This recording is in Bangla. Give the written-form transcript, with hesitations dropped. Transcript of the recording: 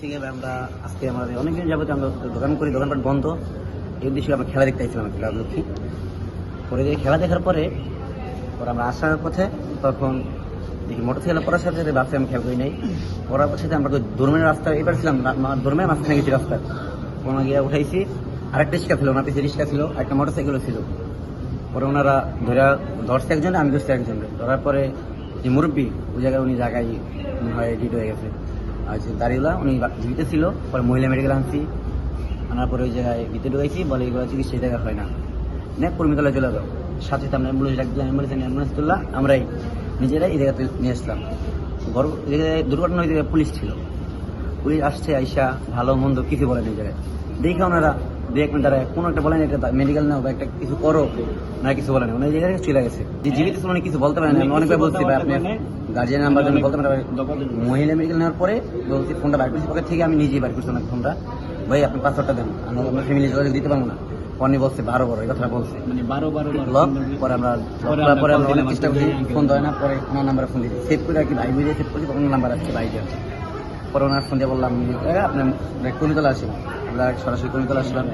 ঠিক আছে, আমরা আজকে আমাদের অনেকদিন যাবতীয় আমরা দোকান করি, দোকানপাট বন্ধ। এই উদ্দেশ্যে আমরা খেলা দেখতে আসছিলাম ক্লাব লক্ষ্মী। পরে খেলা দেখার পরে আমরা আসার পথে তখন দেখি মোটরসাইকেল পড়ার সাথে সাথে ভাবছি আমি খেয়াল করি নাই। পড়ার পথে আমরা ধর্মের রাস্তা এবার ছিলাম, ধর্মের মাঝখানে গেছি রাস্তা কোনো গিয়ে উঠাইছি। আরেকটা রিক্সা ছিল, ওনার পিছিয়ে রিক্সা ছিল, একটা মোটরসাইকেলও ছিল। পরে ওনারা ধরছে একজন, আমি ধরছি একজন। ধরার পরে যে মুরব্বী ওই জায়গায় উনি জায়গায় হয় ডিট হয়ে গেছে। আর যে দাঁড়িয়েলা উনি জীবিত ছিল। পরে মহিলা মেডিকেল আনছি, আনার পরে ওই জায়গায় ভিতরে ঢুকাইছি, বলে এগুলো চিকিৎসা এই জায়গায় হয় না, কর্মীতলায় চলে যাও। সাথে সাথে আমরা অ্যাম্বুলেন্স ডাকলাম, অ্যাম্বুলেন্স তুললাম, আমরাই নিজেরাই এই জায়গাতে নিয়ে আসলাম। দুর্ঘটনা ওই জায়গায় পুলিশ ছিল, পুলিশ আসছে, আইসা ভালো মন্দ কিছু বলেন এই জায়গায়। দেখে ওনারা দু এক মিনিট দাঁড়ায় কোনো একটা বলেন এটা মেডিকেল নাও বা একটা কিছু করো, না কিছু বলেন। ওনার জায়গায় চলে গেছে। যে জীবিত ছিল উনি কিছু বলতে পারেন না। অনেকবার বলছি ভাই আপনি গার্জিয়ান নাম্বার জন্য বলতে পারেন। মহিলা মেডিকেল নেওয়ার পরে বলছি ফোনটা বাইর করছি পকেট থেকে, আমি নিজেই বাইর করছি ওনার ফোনটা। ভাই আপনি পাসওয়ার্ডটা দেন, আমরা আপনার ফ্যামিলি যোগাযোগ দিতে পারবো না। পরে বলছে 12 এই কথাটা বলছে, মানে 12 লক। পরে আমরা অনেক চেষ্টা করছি, ফোন দেয় না। পরে ওনার নাম্বারে ফোন দিয়েছি, সেভ করে আর কি ভাই বুঝে সেভ করছি। তখন নাম্বার আসছে ভাই দেন। পরে ওনার ফোন দিয়ে বললাম আপনার কর্মীতলা আসেন, আমরা সরাসরি কর্মীতলা আসলাম।